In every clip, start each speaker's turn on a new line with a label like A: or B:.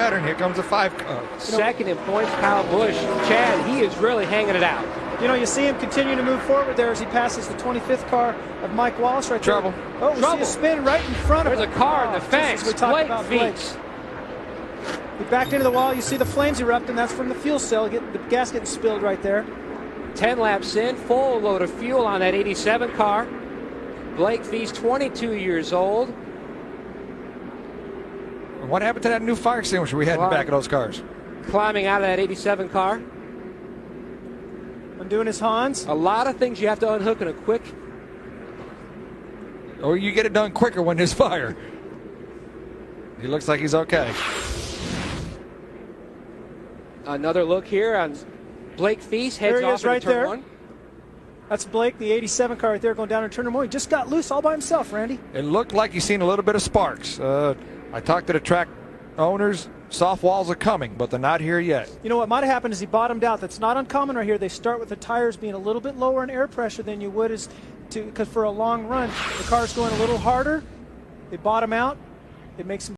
A: Pattern. Here comes the 5 car.
B: Second in points, Kyle Busch. Chad, he is really hanging it out.
C: You know, you see him continue to move forward there as he passes the 25th car of Mike Wallace right there. Oh, we see a spin right in front of him.
B: There's a car in the fence.
C: We talked about Blake. He backed into the wall. You see the flames erupting. That's from the fuel cell. The gas getting spilled right there.
B: 10 laps in, full load of fuel on that 87 car. Blake Feast, 22 years old.
A: What happened to that new fire extinguisher we had in the back of those cars?
B: Climbing out of that 87 car.
C: Undoing his Hans.
B: A lot of things you have to unhook in a quick.
A: Or you get it done quicker when there's fire. He looks like he's okay.
B: Another look here on Blake Feast. Heads
C: there he
B: off
C: is right
B: turn
C: there.
B: 1.
C: That's Blake, the 87 car right there, going down in turn 1. He just got loose all by himself, Randy.
A: It looked like he's seen a little bit of sparks. I talked to the track owners. Soft walls are coming, but they're not here yet.
C: You know what might have happened is he bottomed out. That's not uncommon right here. They start with the tires being a little bit lower in air pressure than you would because for a long run, the car's going a little harder. They bottom out. It makes them.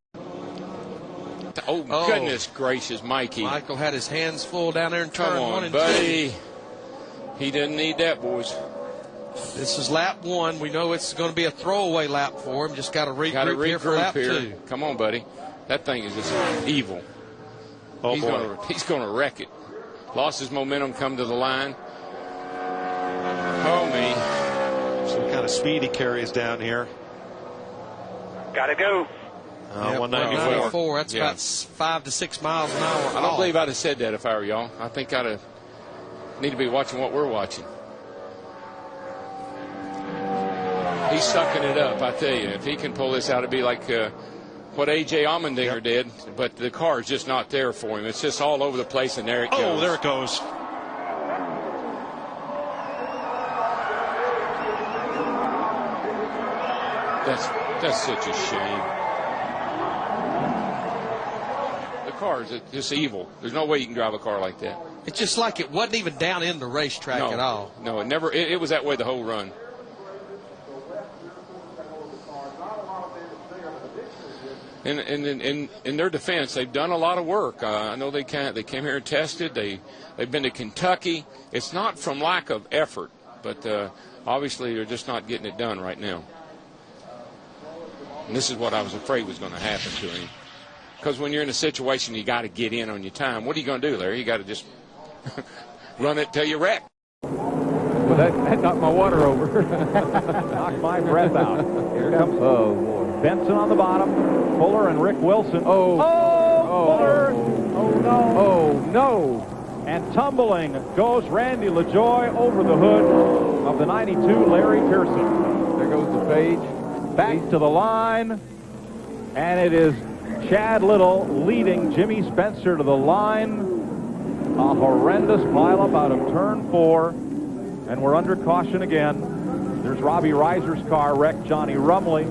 D: Oh, goodness gracious, Mikey.
E: Michael had his hands full down there in turn 1 and 2.
D: Buddy. He didn't need that, boys.
E: This is lap 1. We know it's going to be a throwaway lap for him. Just got to regroup here for lap 2.
D: Come on, buddy. That thing is just evil.
E: Oh,
D: he's going to wreck it. Lost his momentum, come to the line. Oh, me.
F: Some kind of speed he carries down here.
G: Gotta go.
E: 194. That's about 5 to 6 miles an hour.
D: I don't believe I'd have said that if I were y'all. I think I'd have need to be watching what we're watching. He's sucking it up, I tell you. If he can pull this out, it'd be like what A.J. Allmendinger did, but the car is just not there for him. It's just all over the place, and there it goes.
F: Oh, there it goes.
D: That's such a shame. The car is just evil. There's no way you can drive a car like that.
E: It's just like it wasn't even down in the racetrack at all.
D: No, it never. It was that way the whole run. And in their defense, they've done a lot of work. I know they came here and tested. They've been to Kentucky. It's not from lack of effort, but obviously they're just not getting it done right now. And this is what I was afraid was going to happen to him. Because when you're in a situation, you got to get in on your time. What are you going to do, Larry? You got to just run it till you wreck.
H: Well, that knocked my water over. Knocked my breath out. Here comes Benson on the bottom. Fuller and Rick Wilson. Fuller. Oh, no. Oh, no. And tumbling goes Randy LaJoie over the hood of the 92 Larry Pearson. There goes the page. Back to the line. And it is Chad Little leading Jimmy Spencer to the line. A horrendous pileup out of turn 4. And we're under caution again. There's Robbie Reiser's car wrecked Johnny Rumley.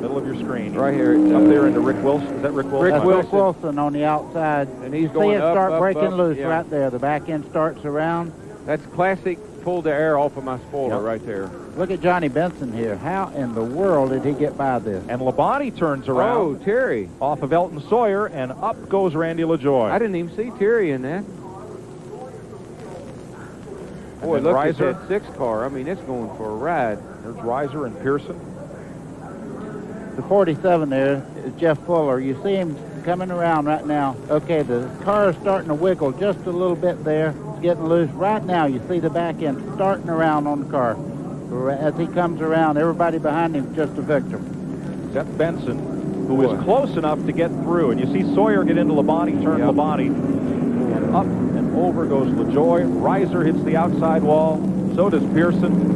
H: Middle of your screen.
I: Right here.
H: Up there into Rick Wilson. Is that Rick Wilson?
I: That's Rick Wilson on the outside.
H: And he's going
I: See it start
H: up,
I: breaking loose
H: yeah.
I: right there. The back end starts around.
H: That's classic. Pulled the air off of my spoiler right there.
I: Look at Johnny Benson here. How in the world did he get by this?
H: And Labonte turns around.
I: Oh, Terry.
H: Off of Elton Sawyer, and up goes Randy LaJoie.
I: I didn't even see Terry in that.
H: Boy, look at
I: that 6 car. I mean, it's going for a ride.
H: There's Reiser and Pearson.
I: The 47 there is Jeff Fuller. You see him coming around right now. Okay, the car is starting to wiggle just a little bit there. It's getting loose. Right now, you see the back end starting around on the car. As he comes around, everybody behind him is just a victim.
H: Seth Benson, who is close enough to get through. And you see Sawyer get into Labonte, turn Labonte. And up and over goes LaJoie. Reiser hits the outside wall. So does Pearson.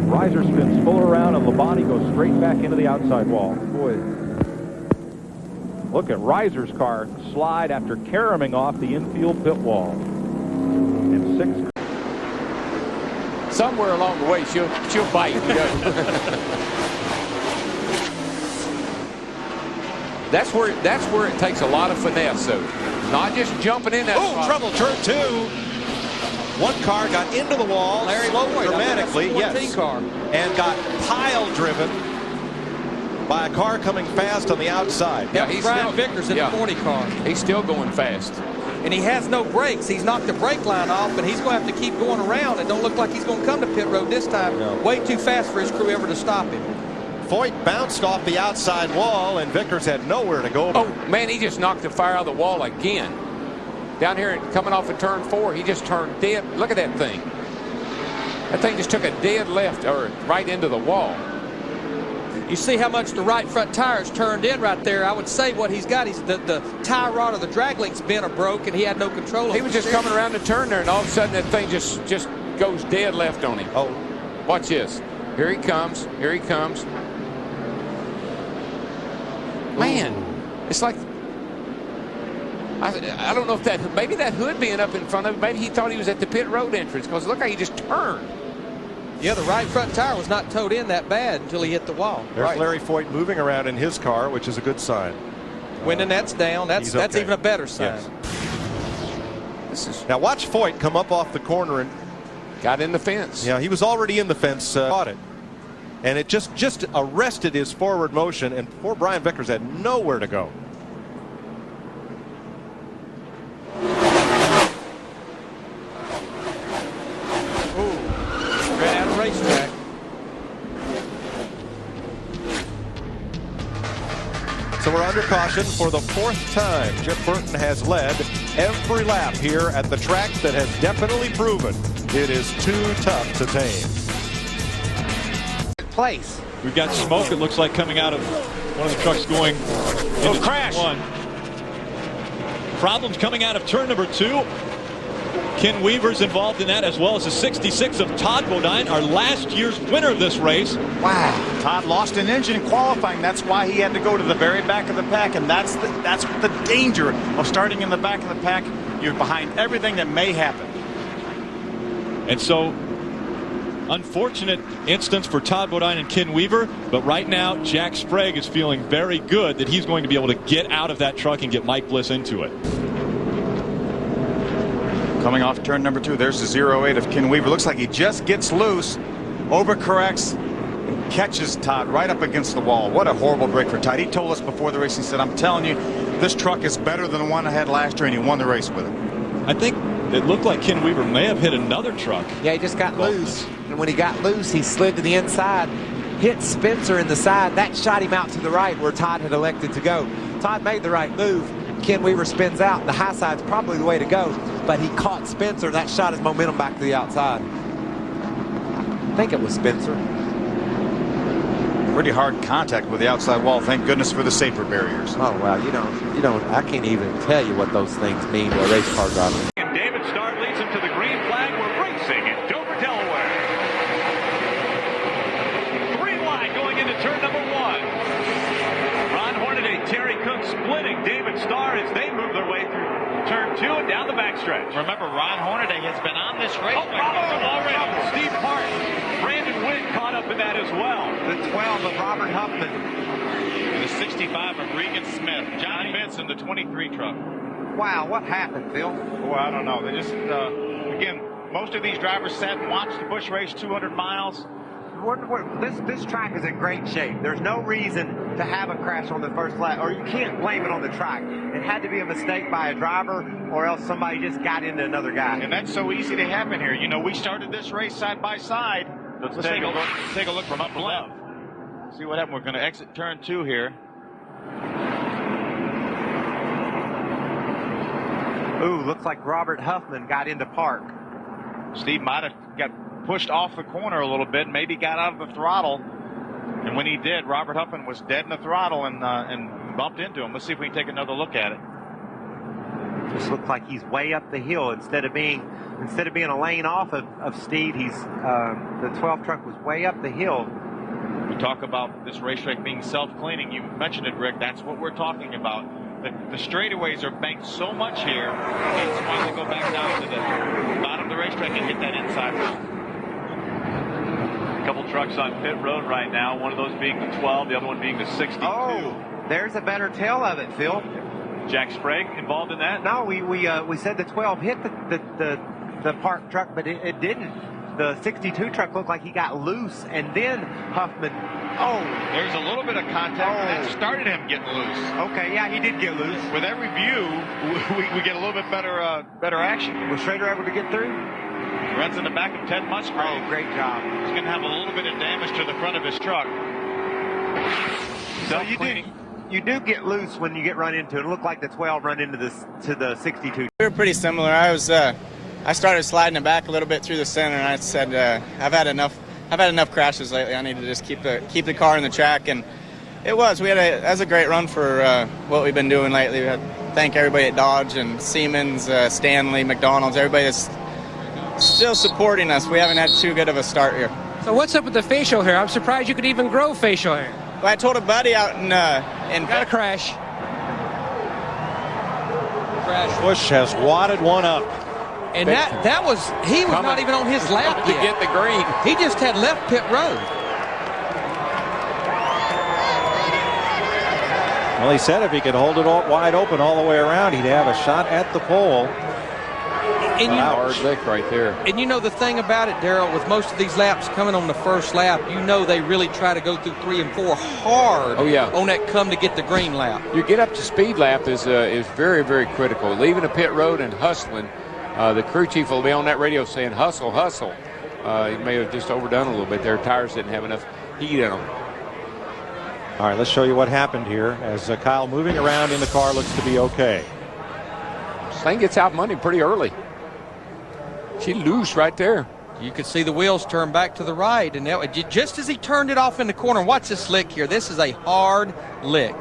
H: Reiser spins Fuller around, and Labonte goes straight back into the outside wall. Boy. Look at Reiser's car slide after caroming off the infield pit wall. And 6.
D: Somewhere along the way, she'll bite. That's where it takes a lot of finesse, though. Not just jumping in that spot.
F: Trouble, turn 2. One car got into the wall, slowed dramatically,
D: car.
F: and got pile driven. by a car coming fast on the outside.
E: Yeah, he's Brian Vickers in the 40 car.
D: He's still going fast.
E: And he has no brakes. He's knocked the brake line off, and he's going to have to keep going around. It don't look like he's going to come to pit road this time.
F: No.
E: Way too fast for his crew ever to stop him.
F: Foyt bounced off the outside wall, and Vickers had nowhere to go.
D: Oh, man, he just knocked the fire out of the wall again. Down here, coming off of turn 4, he just turned dead. Look at that thing. That thing just took a dead left or right into the wall.
E: You see how much the right front tire's turned in right there. I would say what he's got, the tie rod or the drag link's bent or broke, and he had no control.
D: He was just coming around the turn there, and all of a sudden that thing just goes dead left on him.
F: Oh,
D: watch this. Here he comes. Here he comes. Man, it's like I don't know if that maybe that hood being up in front of him. Maybe he thought he was at the pit road entrance because look how he just turned.
E: Yeah, the right front tire was not towed in that bad until he hit the wall.
F: There's Larry Foyt moving around in his car, which is a good sign.
E: Wind and net's down. That's
F: okay.
E: even a better sign.
F: Yes. Now watch Foyt come up off the corner and
D: got in the fence.
F: Yeah, he was already in the fence. Caught it, and it just arrested his forward motion, and poor Brian Vickers had nowhere to go.
E: Ran out of racetrack.
F: So we're under caution for the 4th time. Jeff Burton has led every lap here at the track that has definitely proven it is too tough to tame.
B: Place.
H: We've got smoke, it looks like, coming out of one of the trucks going into
B: crash.
H: Turn 1. Problems coming out of turn number 2. Ken Weaver's involved in that, as well as the 66 of Todd Bodine, our last year's winner of this race.
J: Wow. Todd lost an engine in qualifying. That's why he had to go to the very back of the pack, and that's the danger of starting in the back of the pack. You're behind everything that may happen.
H: And so, unfortunate instance for Todd Bodine and Ken Weaver, but right now Jack Sprague is feeling very good that he's going to be able to get out of that truck and get Mike Bliss into it.
J: Coming off turn number 2, there's the 08 of Ken Weaver. Looks like he just gets loose, overcorrects, and catches Todd right up against the wall. What a horrible break for Todd. He told us before the race, he said, I'm telling you, this truck is better than the one I had last year, and he won the race with it.
H: I think it looked like Ken Weaver may have hit another truck.
B: Yeah, he just got loose. And when he got loose, he slid to the inside, hit Spencer in the side. That shot him out to the right where Todd had elected to go. Todd made the right move. Ken Weaver spins out. The high side's probably the way to go, but he caught Spencer, and that shot his momentum back to the outside. I think it was Spencer.
J: Pretty hard contact with the outside wall. Thank goodness for the safer barriers.
B: Oh, wow. You don't, I can't even tell you what those things mean to a race car driver.
K: And David Starr leads him to the green flag. We're racing in Dover, Delaware. Green line going into turn number 1. Ron Hornaday, Terry Cook splitting David Starr as they move their way through turn 2 and down the backstretch.
L: Remember, Ron Hornaday has been on this race
K: already. Steve Hart, Brandon Witt caught up in that as well.
L: The 12 of Robert Huffman. And the 65 of Regan Smith. Johnny Benson, the 23 truck.
B: Wow, what happened, Phil?
L: Oh, I don't know. They just, again, most of these drivers sat and watched the Busch race 200 miles.
M: This track is in great shape. There's no reason to have a crash on the first lap, or you can't blame it on the track. It had to be a mistake by a driver, or else somebody just got into another guy.
L: And that's so easy to happen here. You know, we started this race side by side. Let's take a look from up above. See what happened. We're going to exit turn 2 here.
M: Ooh, looks like Robert Huffman got into park.
L: Steve might have got pushed off the corner a little bit, maybe got out of the throttle. And when he did, Robert Huffman was dead in the throttle and bumped into him. Let's see if we can take another look at it.
M: Just looks like he's way up the hill instead of being a lane off of Steve. The 12 truck was way up the hill.
L: We talk about this racetrack being self-cleaning. You mentioned it, Rick. That's what we're talking about. The straightaways are banked so much here. It's why they go back down to the bottom of the racetrack and hit that inside road.
K: A couple trucks on pit road right now. One of those being the 12, the other one being the 62.
M: Oh, there's a better tell of it, Phil.
K: Jack Sprague involved in that?
M: No, we said the 12 hit the park truck, but it didn't. the 62 truck looked like he got loose, and then Huffman,
L: There's a little bit of contact that started him getting loose.
M: Okay, yeah, he did get loose.
L: With every view, we get a little bit better action.
M: Was Schrader able to get through?
L: Runs in the back of Ted Musgrave.
M: Oh, great job.
L: He's going to have a little bit of damage to the front of his truck.
M: So you do get loose when you get run into. It looked like the 12 run into the 62.
N: We were pretty similar. I started sliding it back a little bit through the center, and I said, I've had enough crashes lately. I need to just keep the car in the track, and it was. That was a great run for what we've been doing lately. We had to thank everybody at Dodge and Siemens, Stanley, McDonald's, everybody that's still supporting us. We haven't had too good of a start here.
E: So what's up with the facial hair? I'm surprised you could even grow facial hair.
N: Well, I told a buddy out in
E: got a crash.
F: Busch has wadded one up.
E: And he was not even on his lap
D: to get the green.
E: He just had left pit road.
F: Well, he said if he could hold it all wide open all the way around, he'd have a shot at the pole.
E: And
D: hard lick right there.
E: And you know the thing about it, Darrell, with most of these laps coming on the first lap, you know they really try to go through 3 and 4 hard on that come to get the green lap.
D: Your get up to speed lap is very, very critical. Leaving a pit road and hustling. The crew chief will be on that radio saying, hustle, hustle. He may have just overdone a little bit there. Tires didn't have enough heat in them.
F: All right, let's show you what happened here as Kyle moving around in the car looks to be okay.
D: This thing gets out money pretty early. She loose right there.
E: You could see the wheels turn back to the right, and just as he turned it off in the corner, watch this lick here. This is a hard lick.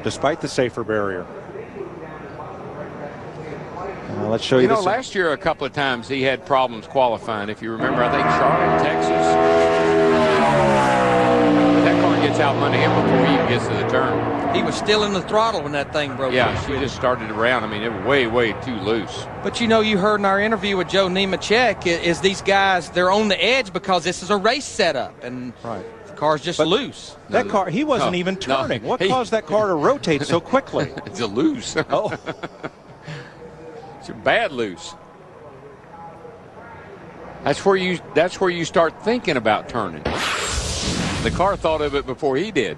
F: Despite the safer barrier. Let's show you,
D: You know, last year a couple of times he had problems qualifying. If you remember, I think Charlotte, Texas. But that car gets out money him before he even gets to the turn.
E: He was still in the throttle when that thing broke.
D: Yeah, she just started around. I mean, it was way, way too loose.
E: But you know, you heard in our interview with Joe Nemechek is these guys, they're on the edge because this is a race setup, and the car's just loose.
F: That car, he wasn't even turning. What caused that car to rotate so quickly?
D: It's a loose.
F: Oh.
D: It's a bad loose. That's where you start thinking about turning. The car thought of it before he did.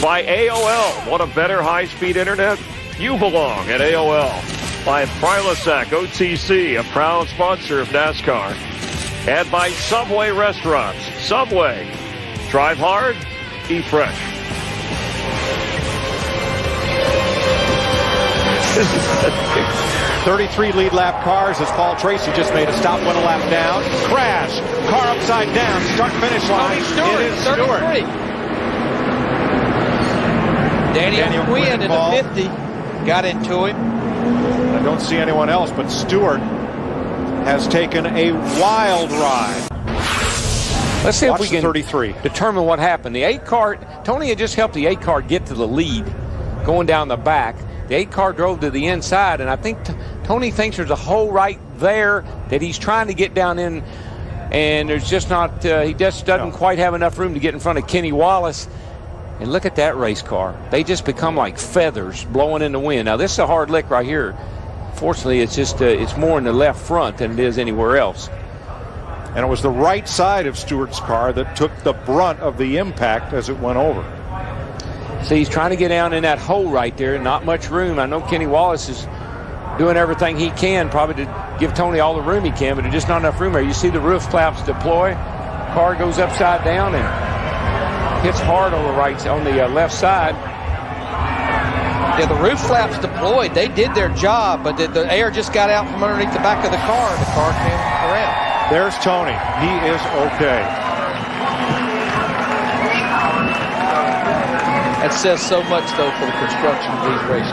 O: By AOL. Want a better high-speed internet? You belong at AOL. By Prilosec OTC, a proud sponsor of NASCAR. And by Subway Restaurants. Subway. Drive hard, eat fresh.
F: 33 lead lap cars as Paul Tracy just made a stop, went a lap down. Crash. Car upside down. Start finish line.
E: Stewart,
F: it is Stewart.
E: 33. Daniel Quinn in the 50 got into him.
F: I don't see anyone else, but Stewart has taken a wild ride.
D: Let's see
F: Watch
D: if we can
F: 33.
D: determine what happened. The 8 car, Tony had just helped the 8 car get to the lead going down the back. The 8 car drove to the inside, and I think Tony thinks there's a hole right there that he's trying to get down in, and there's just not, he just doesn't quite have enough room to get in front of Kenny Wallace. And look at that race car. They just become like feathers blowing in the wind. Now, this is a hard lick right here. Fortunately, it's just it's more in the left front than it is anywhere else.
F: And it was the right side of Stewart's car that took the brunt of the impact as it went over.
D: See, he's trying to get down in that hole right there. Not much room. I know Kenny Wallace is doing everything he can probably to give Tony all the room he can, but there's just not enough room there. You see the roof flaps deploy. Car goes upside down and hits hard on the left side.
E: Yeah, the roof flaps deployed. They did their job, but the air just got out from underneath the back of the car. The car came around.
F: There's Tony. He is okay.
E: That says so much, though, for the construction of these races.